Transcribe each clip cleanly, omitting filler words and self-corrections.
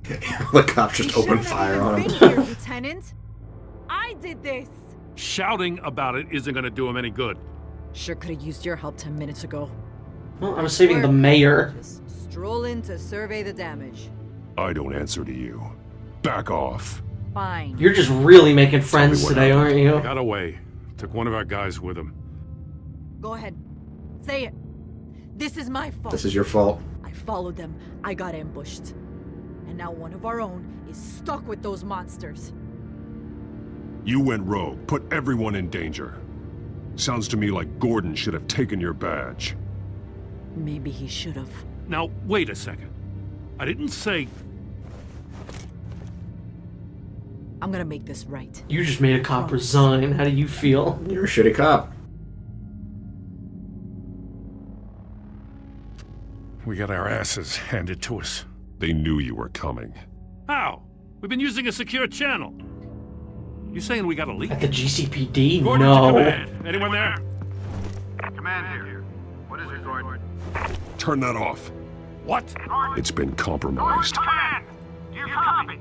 The cops just open fire on him. Here, Lieutenant. I did this. Shouting about it isn't gonna do him any good. Sure could have used your help 10 minutes ago. Well, I was saving the mayor. Just stroll in to survey the damage. I don't answer to you. Back off. Fine. You're just really making friends today, aren't you? Got away. Took one of our guys with him. Go ahead. Say it. This is my fault. This is your fault. I followed them. I got ambushed. And now one of our own is stuck with those monsters. You went rogue, put everyone in danger. Sounds to me like Gordon should have taken your badge. Maybe he should have. Now, wait a second. I didn't say... I'm gonna make this right. You just made a cop resign. How do you feel? You're a shitty cop. We got our asses handed to us. They knew you were coming. How? We've been using a secure channel. You saying we got a leak? At the GCPD? Gordon to No. command. Anyone there? Command here. What is it, Gordon? Turn that off. What? It's been compromised. Command! You copy?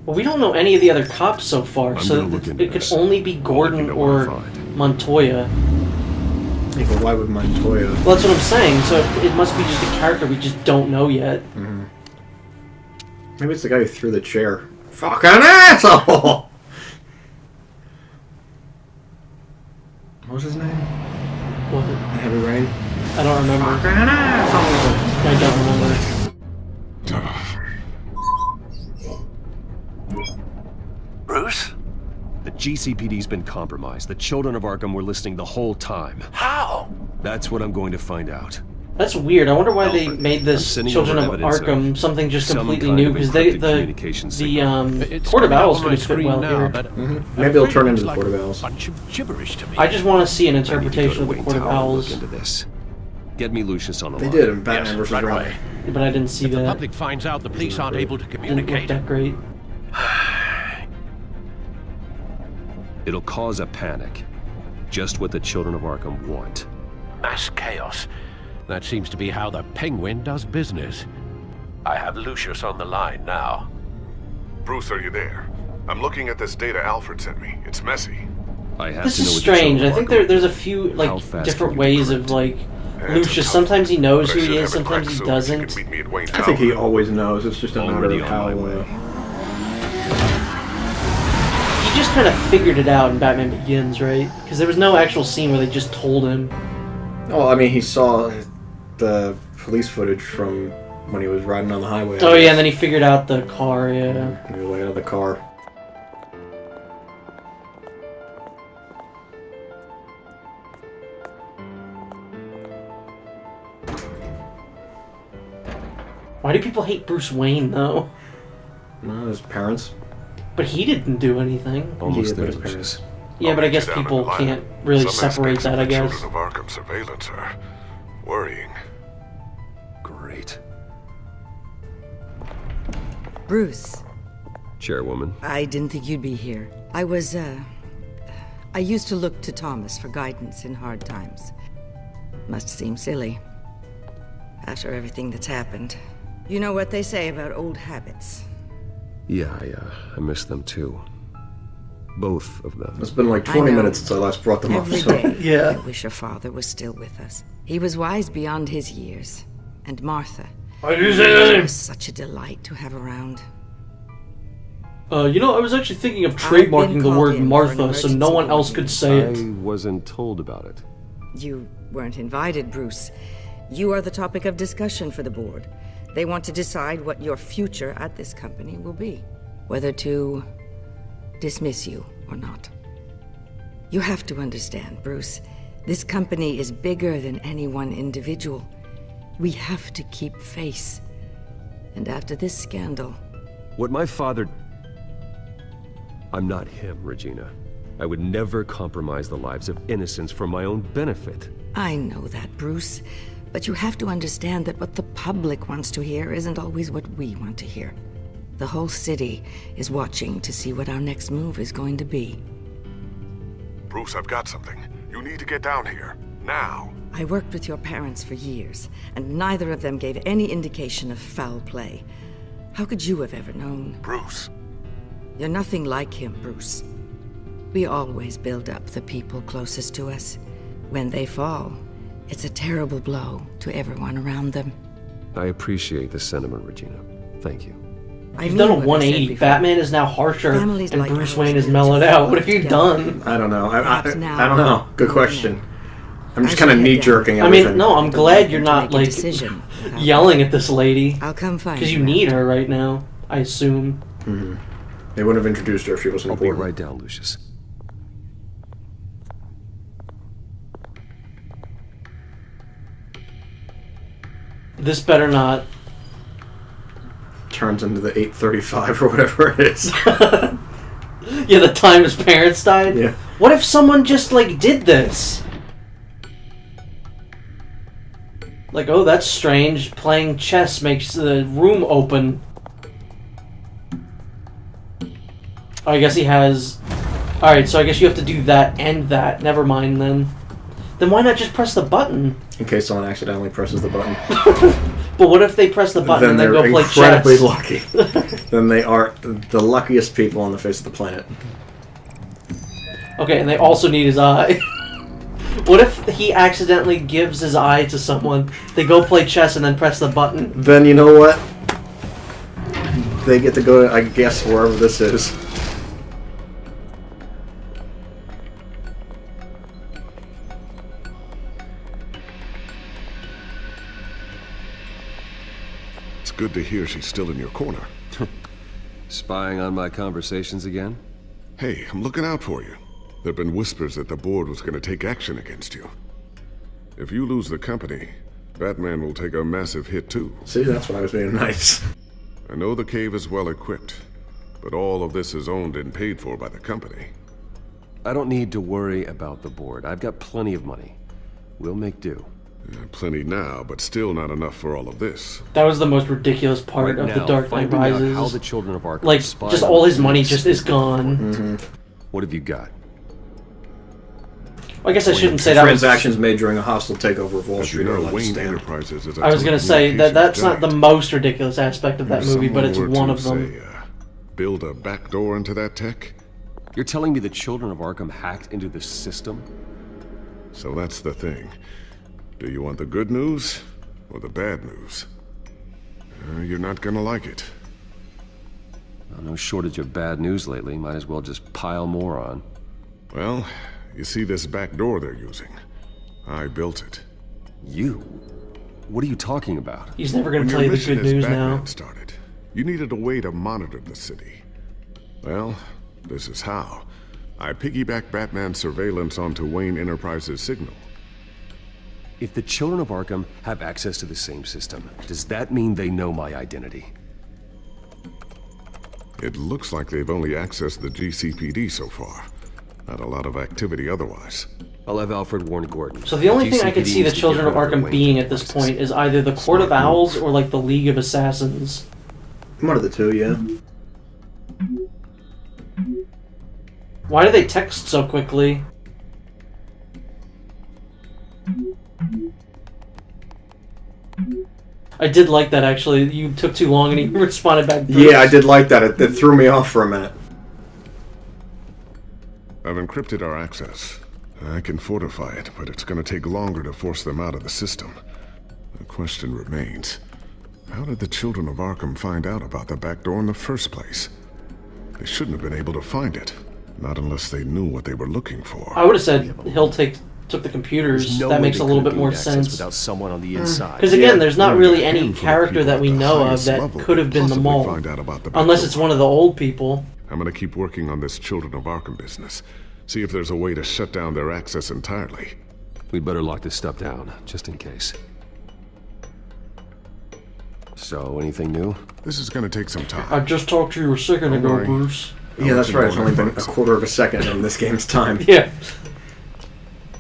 Well, we don't know any of the other cops so far, I'm so gonna look into it could this. only be Gordon know what I or find. Montoya. Yeah, but why would Montoya? Well, that's what I'm saying, so it must be just a character we just don't know yet. Mm-hmm. Maybe it's the guy who threw the chair. Fucking asshole! What was his name? What? Heavy Rain? I don't remember. Fucking asshole! I don't remember. Bruce? The GCPD's been compromised. The children of Arkham were listening the whole time. How? That's what I'm going to find out. That's weird. I wonder why they Alfred, made I'm this sending Children over of evidence Arkham of something just some completely kind new, of because encrypted the communication signal. It's Court of coming up Owls on could my have fit screen well now, here. but I'm Maybe it'll afraid turn it into looks the like Court of a Owls. bunch of gibberish to me. I just want to see an I need to go to interpretation of the Wayne Court of Tower and Owls, look into this. Get me Lucius on the They line. did in Batman Yes, vs. right Robin. away. but I didn't see If the that. public finds out the police aren't able to Didn't look communicate, that great. It'll cause a panic. Just what the children of Arkham want. mass chaos. That seems to be how the Penguin does business. I have Lucius on the line now. Bruce, are you there? I'm looking at this data Alfred sent me. It's messy. I have This to know is what the children strange. of I think Arkham there's a few How like fast different can you ways of decrypt? like It's Lucius. tough. Sometimes he knows But I who he should is. have a crack Sometimes he suit. doesn't. You can meet me at Wayne I think he Tower. always knows. It's just a matter Already of on how. my way. He just kind of figured it out in Batman Begins, right? Because there was no actual scene where they just told him. Well, I mean, he saw the police footage from when he was riding on the highway. Oh yeah, and then he figured out the car. Yeah. He was way out of the car. Why do people hate Bruce Wayne though? Well, his parents. But he didn't do anything. Almost Yeah, there, but his Lucius. parents. Yeah, but I guess Down in people the line. can't really Some separate aspects that. of I the guess. Children of Arkham surveillance are worrying. Great. Bruce, Chairwoman. I didn't think you'd be here. I used to look to Thomas for guidance in hard times. Must seem silly. After everything that's happened. You know what they say about old habits. Yeah, I miss them too. Both of them. It's been like I 20 know. minutes since I last brought them Every up. So. day, Yeah. I wish your father was still with us. He was wise beyond his years. And Martha. Why did you say that She name? was such a delight to have around. You know, I was actually thinking of I've trademarking been the called word in for Martha, an so no emergency one else meeting. could say I it. wasn't told about it. You weren't invited, Bruce. You are the topic of discussion for the board. They want to decide what your future at this company will be. Whether to dismiss you or not. You have to understand, Bruce. This company is bigger than any one individual. We have to keep face. And after this scandal... What my father... I'm not him, Regina. I would never compromise the lives of innocents for my own benefit. I know that, Bruce. But you have to understand that what the public wants to hear isn't always what we want to hear. The whole city is watching to see what our next move is going to be. Bruce, I've got something. You need to get down here. Now. I worked with your parents for years, and neither of them gave any indication of foul play. How could you have ever known? Bruce. You're nothing like him, Bruce. We always build up the people closest to us. When they fall, it's a terrible blow to everyone around them. I appreciate the sentiment, Regina. Thank you. You've done a 180. Batman is now harsher, and Bruce Wayne is mellowed out. What have you done? I don't know. I don't know. Good question. I'm just kind of knee-jerking I everything. mean, no, I'm glad you're not, like, yelling at this lady. I'll come find you. Because you need her right now, I assume. Mm-hmm. They wouldn't have introduced her if she wasn't important. I'll be right down, Lucius. This better not... turns into the 8:35 or whatever it is. Yeah, the time his parents died? Yeah. What if someone just, like, did this? Like, oh, that's strange. Playing chess makes the room open. Oh, I guess he has... Alright, so I guess you have to do that and that. Never mind, then. Then why not just press the button? In case someone accidentally presses the button. But what if they press the button and then go play chess? Then they're incredibly lucky. Then they are the luckiest people on the face of the planet. Okay, and they also need his eye. What if he accidentally gives his eye to someone, they go play chess and then press the button? Then you know what? They get to go, I guess, wherever this is. It's good to hear she's still in your corner. Spying on my conversations again? Hey, I'm looking out for you. There have been whispers that the board was going to take action against you. If you lose the company, Batman will take a massive hit too. See, that's why I was being nice. I know the cave is well equipped, but all of this is owned and paid for by the company. I don't need to worry about the board. I've got plenty of money. We'll make do. Plenty now, but still not enough for all of this. That was the most ridiculous part of The Dark Knight Rises. How the Children of Arkham like, just all his money just is gone. Mm-hmm. What have you got? I guess I shouldn't say that. Transactions made during a hostile takeover of Wall Street are allowed to Wayne stand. Enterprises is a I was going to say that that's not the most ridiculous aspect of that movie, but it's one of them. Say, build a backdoor into that tech? You're telling me the Children of Arkham hacked into the system? So that's the thing. Do you want the good news or the bad news? You're not gonna like it. Well, no shortage of bad news lately. Might as well just pile more on. Well, you see this back door they're using? I built it. You? What are you talking about? He's never going to tell you the good news now. Started, you needed a way to monitor the city. Well, this is how. I piggybacked Batman's surveillance onto Wayne Enterprises' signal. If the Children of Arkham have access to the same system, does that mean they know my identity? It looks like they've only accessed the GCPD so far. Not a lot of activity otherwise. I'll have Alfred warn Gordon. So the only thing I could see the Children of Arkham being at this point is either the Court of Owls or like the League of Assassins. One of the two, yeah. Why do they text so quickly? I did like that, actually. You took too long and he responded back. Yeah, I did like that. It threw me off for a minute. I've encrypted our access. I can fortify it, but it's going to take longer to force them out of the system. The question remains, how did the Children of Arkham find out about the back door in the first place? They shouldn't have been able to find it. Not unless they knew what they were looking for. I would have said Hill took the computers. No, that makes a little bit more sense. Without someone on the inside. Because again, there's not really any character that we know of that could have been the mole. Unless it's one of the old people. I'm going to keep working on this Children of Arkham business. See if there's a way to shut down their access entirely. We'd better lock this stuff down, just in case. So, anything new? This is going to take some time. I just talked to you a second ago, Bruce. Yeah, that's right. It's only been a quarter of a second in this game's time. Yeah.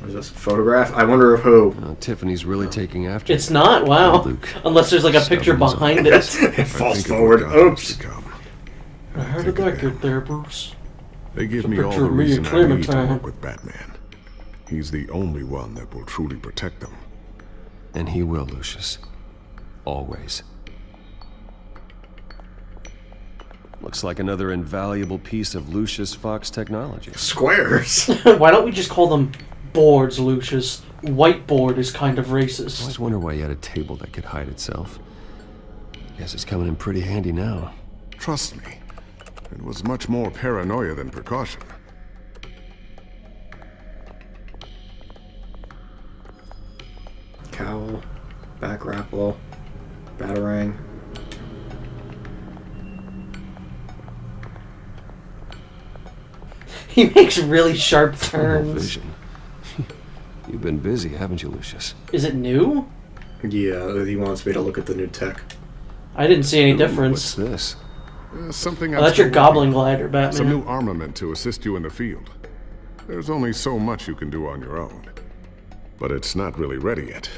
What is this? A photograph? I wonder of who. Tiffany's really taking after It's not, wow. Luke. Unless there's like a picture behind it. It falls forward. Oops. How did that get there, Bruce? They give me all the reason I need to work with Batman. He's the only one that will truly protect them. And he will, Lucius. Always. Looks like another invaluable piece of Lucius Fox technology. Squares. Why don't we just call them boards, Lucius? Whiteboard is kind of I racist. always wonder why you had a table that could hide itself. Guess it's coming in pretty handy now. Trust me, it was much more paranoia than precaution. Cowl, back grapple, batarang. He makes really sharp Tunnel turns. vision. You've been busy, haven't you, Lucius? Is it new? Yeah, he wants me to look at the new tech. I didn't see any Ooh, difference. What's this? Something Oh, that's your goblin glider, Some Batman. new armament to assist you in the field. There's only so much you can do on your own. But it's not really ready yet.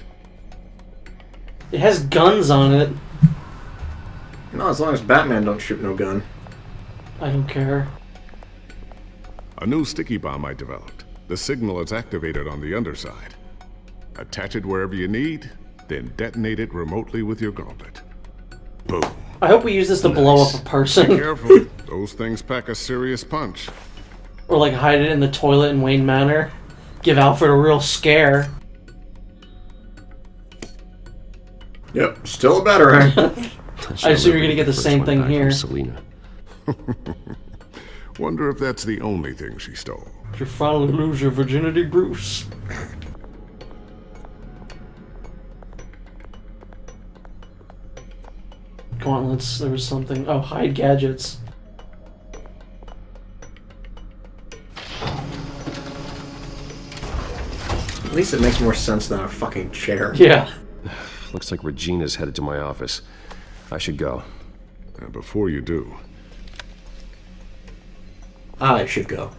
It has guns on it. No, as long as Batman don't shoot no gun. I don't care. A new sticky bomb I developed. The signal is activated on the underside. Attach it wherever you need, then detonate it remotely with your gauntlet. Boom. I hope we use this to blow up a Be person. careful. Those things pack a serious punch. Or like hide it in the toilet in Wayne Manor. Give Alfred a real scare. Yep, still a batarang. I assume you're gonna get the same thing here. Selena. Wonder if that's the only thing she stole. Did you finally lose your virginity, Bruce? Gauntlets, there was something. Oh, hide gadgets. At least it makes more sense than a fucking chair. Yeah. Looks like Regina's headed to my office. I should go. And before you do, I should go.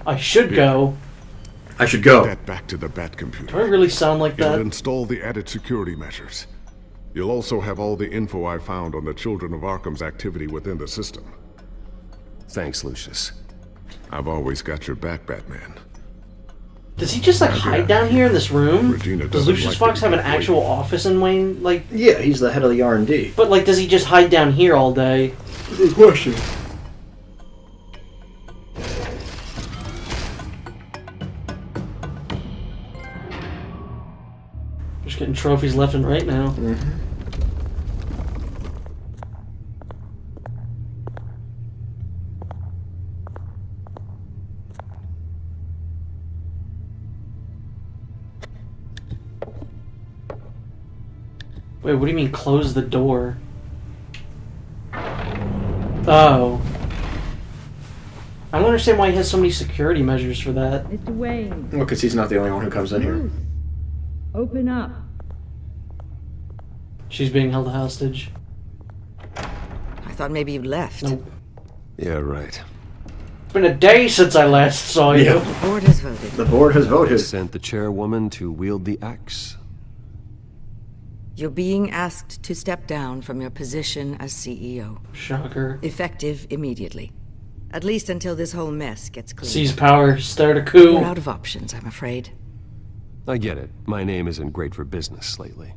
I should go. I should go. get back to the Bat computer. Do I really sound like You'll that? install the added security measures. You'll also have all the info I found on the Children of Arkham's activity within the system. Thanks, Lucius. I've always got your back, Batman. Does he just like hide down here in this room? Regina Does doesn't Lucius like Fox to have be an actual waiting. office in Wayne? Like, Yeah, he's the head of the R&D. but like, does he just hide down here all day? Good question. Just getting trophies left and right now. Wait, what do you mean close the door? Oh. I don't understand why he has so many security measures for that. Mr. Wayne, Well, because he's not the only one who comes in here. Bruce, open up. She's being held hostage. I thought maybe you'd left. Nope. Yeah, right. It's been a day since I last saw you. Yeah. The board has voted. The board has voted. Sent the chairwoman to wield the axe. You're being asked to step down from your position as CEO. Shocker. Effective immediately. At least until this whole mess gets cleared. Seize power, start a coup. We're out of options, I'm afraid. I get it. My name isn't great for business lately.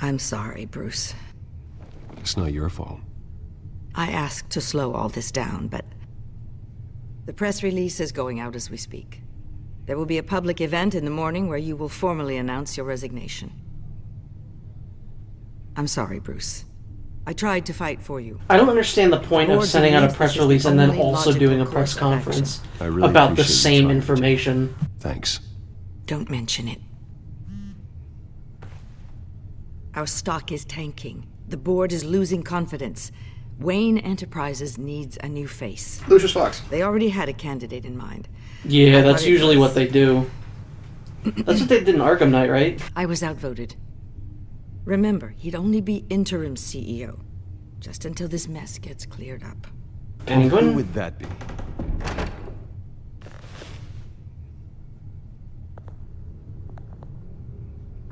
I'm sorry, Bruce. It's not your fault. I asked to slow all this down, but the press release is going out as we speak. There will be a public event in the morning where you will formally announce your resignation. I'm sorry, Bruce. I tried to fight for you. I don't understand the point of Board sending out a believes press this is release the and then only also logical doing a course press of conference I really about the appreciate you same trying. information. Thanks. Don't mention it. Our stock is tanking. The board is losing confidence. Wayne Enterprises needs a new face. Lucius Fox. They already had a candidate in mind. Yeah, I that's thought it usually was- what they do. That's what they did in Arkham Knight, right? I was outvoted. Remember, he'd only be interim CEO. Just until this mess gets cleared up. Who Penguin? would that be?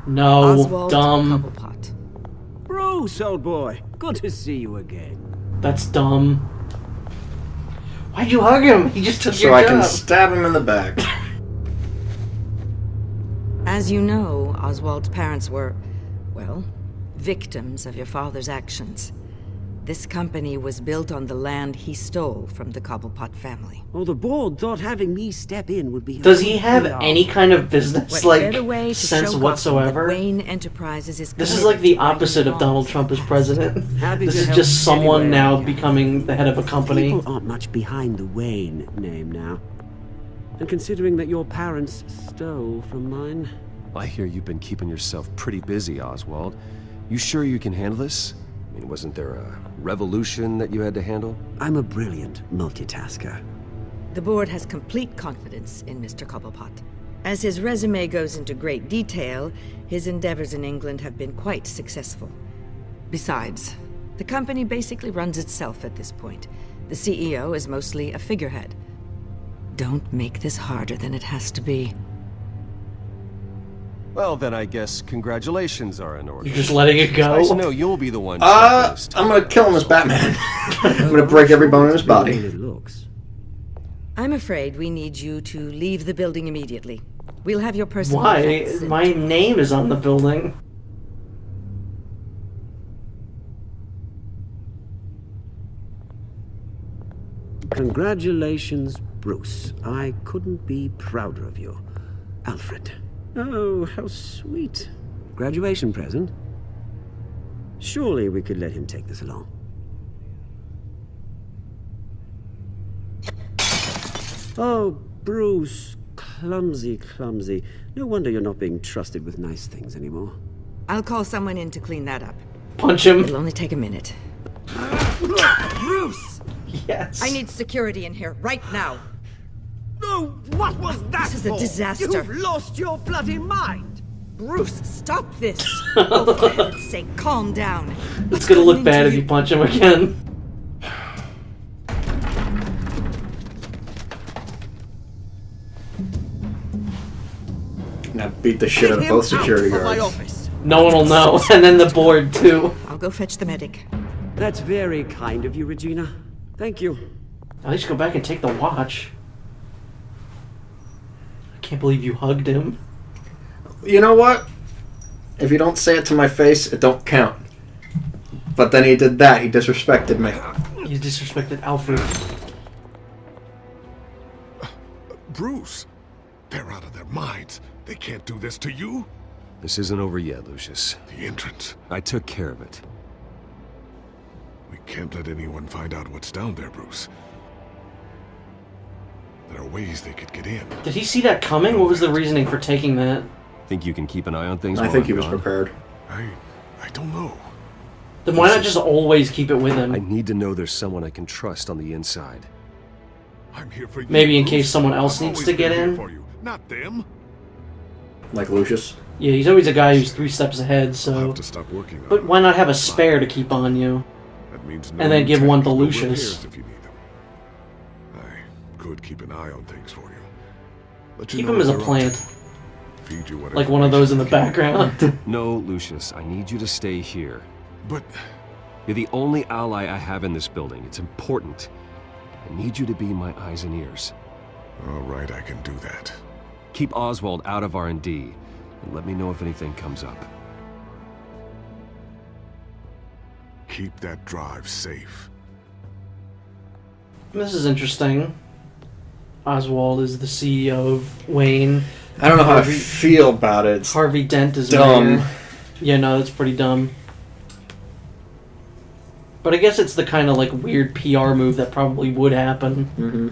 No, Oswald dumb. Cobblepot. Bruce, old boy. Good to see you again. That's dumb. Why'd you hug him? He just took So your I job. can stab him in the back. As you know, Oswald's parents were, well, victims of your father's actions. This company was built on the land he stole from the Cobblepot family. Oh, the board thought having me step in would be... Does he have any kind of business, What like, better way to sense show whatsoever? Gotham that Wayne Enterprises is This is like the opposite of Donald Trump as president. This is just someone now becoming the head of a company. People aren't much behind the Wayne name now. And considering that your parents stole from mine... I hear you've been keeping yourself pretty busy, Oswald. You sure you can handle this? I mean, wasn't there a revolution that you had to handle? I'm a brilliant multitasker. The board has complete confidence in Mr. Cobblepot. As his resume goes into great detail, his endeavors in England have been quite successful. Besides, the company basically runs itself at this point. The CEO is mostly a figurehead. Don't make this harder than it has to be. Well, then I guess congratulations are in order. You're just letting it go? Nice to know you'll be the one. I'm gonna kill him as Batman. I'm gonna break every bone in his body. I'm afraid we need you to leave the building immediately. We'll have your personal Why? effects and- My name is on the building. Congratulations, Bruce. I couldn't be prouder of you. Alfred. Oh, how sweet. Graduation present? Surely we could let him take this along. Oh, Bruce. Clumsy, clumsy. No wonder you're not being trusted with nice things anymore. I'll call someone in to clean that up. Punch him. It'll only take a minute. Bruce! Yes. I need security in here, right now. No, what was that This is a for? disaster. You've lost your bloody mind! Bruce, stop this! Oh, for heaven's sake, calm down. It's gonna look bad if you punch him again. Now beat the shit out of both security guards. No one will know, and then the board too. I'll go fetch the medic. That's very kind of you, Regina. Thank you. At least go back and take the watch. I can't believe you hugged him. You know what? If you don't say it to my face, it don't count. But then he did that. He disrespected me. You disrespected Alfred. Bruce, they're out of their minds. They can't do this to you. This isn't over yet, Lucius. The entrance. I took care of it. We can't let anyone find out what's down there, Bruce. There are ways they could get in. Did he see that coming? What was the reasoning for taking that? Think you can keep an eye on things? I while think I'm he was gone? prepared. I don't know. Then why not just always keep it with him? I need to know there's someone I can trust on the inside. I'm here for you. Maybe in Bruce. case someone else I've needs always to get been here in. for you, not them. Like Lucius. Yeah, he's always a guy who's 3 steps ahead, I'll so... have to stop working on But why not have a spare to keep on you? That means And then give one to technical Lucius. repairs if you need them. I could keep an eye on things for you. Let you Keep know him as a if they're plant. up. Feed you what Like one of those in the information background. No, Lucius, I need you to stay here. But You're the only ally I have in this building. It's important. I need you to be my eyes and ears. all right, I can do that. Keep Oswald out of R&D, and let me know if anything comes up. Keep that drive safe. This is interesting. Oswald is the CEO of Wayne. I don't know how I feel about it. It's Harvey Dent is dumb. mayor. Yeah, no, that's pretty dumb. But I guess it's the kind of like weird PR move that probably would happen. Mm-hmm.